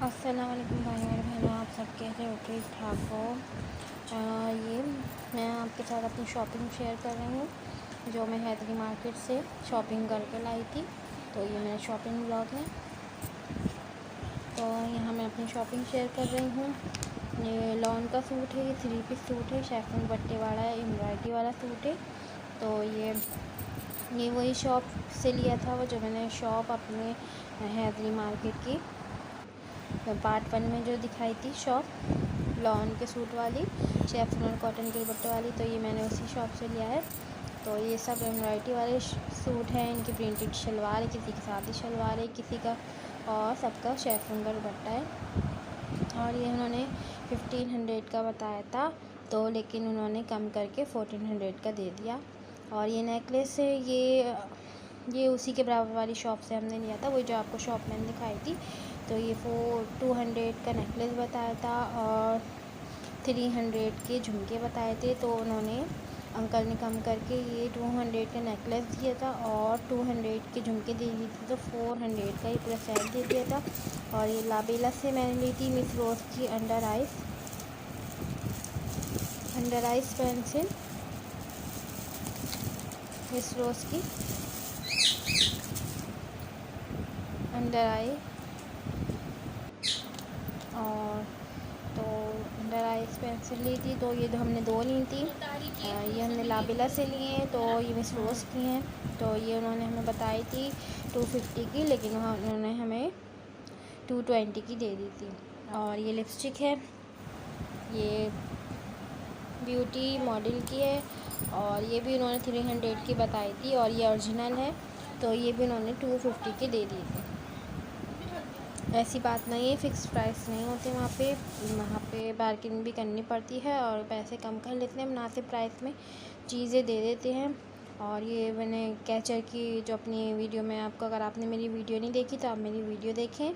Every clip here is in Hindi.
अस्सलाम वालेकुम भाई और बहनों, आप सब कैसे हो? ठीक ठाक हो? ये मैं आपके साथ अपनी शॉपिंग शेयर कर रही हूँ जो मैं हैदरी मार्केट से शॉपिंग करके लाई थी। तो ये मेरा शॉपिंग ब्लॉग है। तो यहाँ मैं अपनी शॉपिंग शेयर कर रही हूँ। ये लॉन का सूट है, ये 3 पीस सूट है, शिफॉन दुपट्टे वाला है, एम्ब्रॉयडरी वाला सूट है। तो ये वही शॉप से लिया था, वो जो मैंने शॉप अपने हैदरी मार्केट की पार्ट 1 में जो दिखाई थी शॉप, लॉन के सूट वाली, शिफॉन और कॉटन के दुपट्टे वाली। तो ये मैंने उसी शॉप से लिया है। तो ये सब एम्ब्रॉयडरी वाले सूट हैं, इनकी प्रिंटेड शलवार है, किसी की सादी शलवार है, किसी का, और सबका शिफॉन का दुपट्टा है। और ये उन्होंने 1500 का बताया था, तो लेकिन उन्होंने कम करके 1400 का दे दिया। और ये नेकलेस है, ये उसी के बराबर वाली शॉप से हमने लिया था, वही जो आपको शॉप मैंने दिखाई थी। तो ये 200 का नेकलेस बताया था और 300 के झुमके बताए थे। तो उन्होंने, अंकल ने कम करके ये 200 का नेकलेस दिया था और 200 के झुमके दे दिए थे। तो 400 का ये पूरा सेट दे दिया था। और ये लाबेला से मैंने ली थी मिस रोज़ की अंडर आइस पेंसिल, मिस रोज़ की अंडर आई। और तो अंडर आइस पेंसिल ली थी, तो ये हमने 2 ली थी। ये हमने लाबेला से लिए हैं, तो ये मिस रोज़ की हैं। तो ये उन्होंने हमें बताई थी 250 की, लेकिन उन्होंने हमें 220 की दे दी थी। और ये लिपस्टिक है, ये ब्यूटी मॉडल की है, और ये भी उन्होंने 300 की बताई थी, और ये ओरिजिनल है। तो ये भी उन्होंने 250 के दे दी थी। ऐसी बात नहीं है, फ़िक्स प्राइस नहीं होते वहाँ पे बार्गेनिंग भी करनी पड़ती है और पैसे कम कर लेते हैं, मुनासिब प्राइस में चीज़ें दे देते हैं। और ये मैंने कैचर की जो अपनी वीडियो में आपको, अगर आपने मेरी वीडियो नहीं देखी तो आप मेरी वीडियो देखें।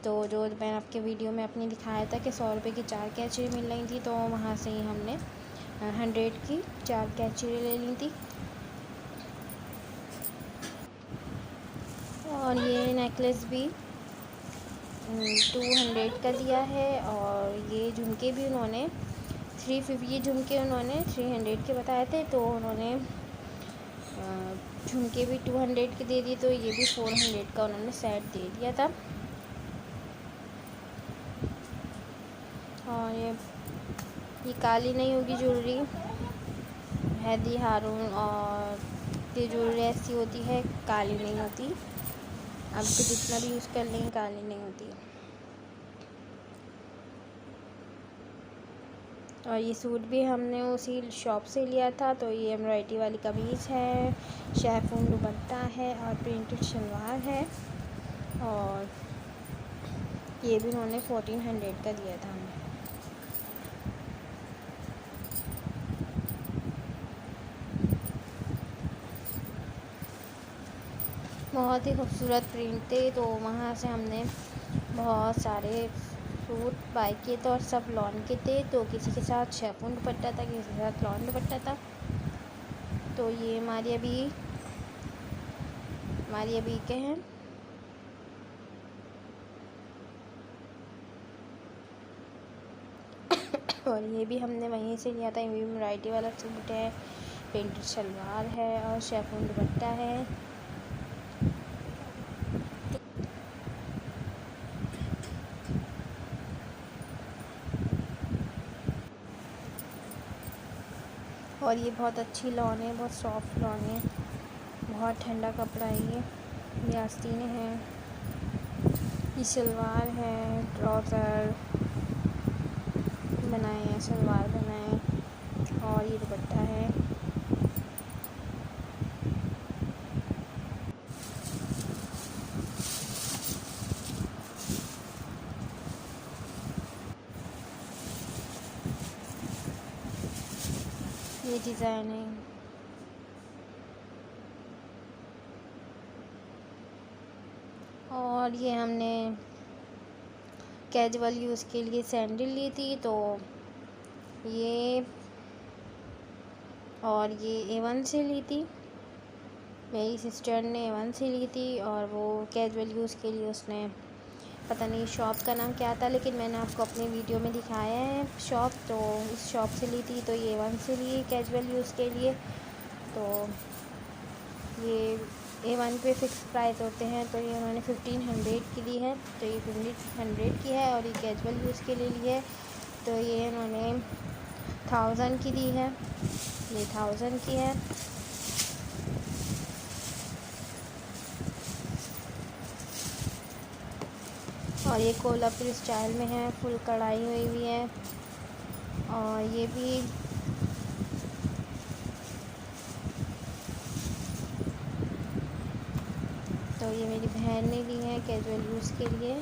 तो जो मैंने आपके वीडियो में अपनी दिखाया था कि 100 रुपये की 4 कैचरी मिल रही थी, तो वहाँ से ही हमने 100 की 4 कैचरी ले ली थी। और ये नेकलेस भी 200 का दिया है। और ये झुमके भी उन्होंने 350, ये झुमके उन्होंने 300 के बताए थे, तो उन्होंने झुमके भी 200 के दे दिए। तो ये भी 400 का उन्होंने सेट दे दिया था। और ये काली नहीं होगी ज्वेलरी, हैदी हारून और ये ज्वेलरी ऐसी होती है, काली नहीं होती। अब तो जितना भी यूज़ कर लेंगे काली नहीं होती। और ये सूट भी हमने उसी शॉप से लिया था। तो ये एम्ब्रॉयडरी वाली कमीज़ है, शिफॉन दुपट्टा है और प्रिंटेड शलवार है। और ये भी उन्होंने 1400 का दिया था हमें। बहुत ही खूबसूरत प्रिंट थे, तो वहाँ से हमने बहुत सारे सूट बाय किए थे और सब लॉन के थे। तो किसी के साथ शिफॉन दुपट्टा था, किसी के साथ लॉन दुपट्टा था। तो ये हमारी अभी के हैं। और ये भी हमने वहीं से लिया था। ये भी एम्ब्रॉयडरी वाला सूट है, प्रिंटेड शलवार है और शिफॉन दुपट्टा है। और ये बहुत अच्छी लॉन है, बहुत सॉफ्ट लॉन है, बहुत ठंडा कपड़ा है। ये आस्तीनें हैं, ये शलवार है, ट्राउज़र बनाए हैं, शलवार बनाए, और ये दुपट्टा है। ये डिज़ाइन है। और ये हमने कैजुअल यूज़ के लिए सैंडल ली थी। तो ये, और ये A1 से ली थी, मेरी सिस्टर ने A1 से ली थी। और वो कैजुअल यूज़ के लिए उसने पता नहीं शॉप का नाम क्या था, लेकिन मैंने आपको अपनी वीडियो में दिखाया है शॉप। तो उस शॉप से ली थी, तो ये A1 से लिए कैजुअल यूज़ के लिए। तो ये A1 पे फ़िक्स प्राइस होते हैं, तो ये उन्होंने 1500 की ली है। तो ये 1500 की है, और ये कैजुअल यूज़ के लिए ली है, तो ये उन्होंने 1000 की दी है। ये 1000 की है। और ये कोल्हापुरी स्टाइल में है, फुल कढ़ाई हुई हुई है। और ये भी तो ये मेरी बहन ने ली है कैजुअल यूज़ के लिए।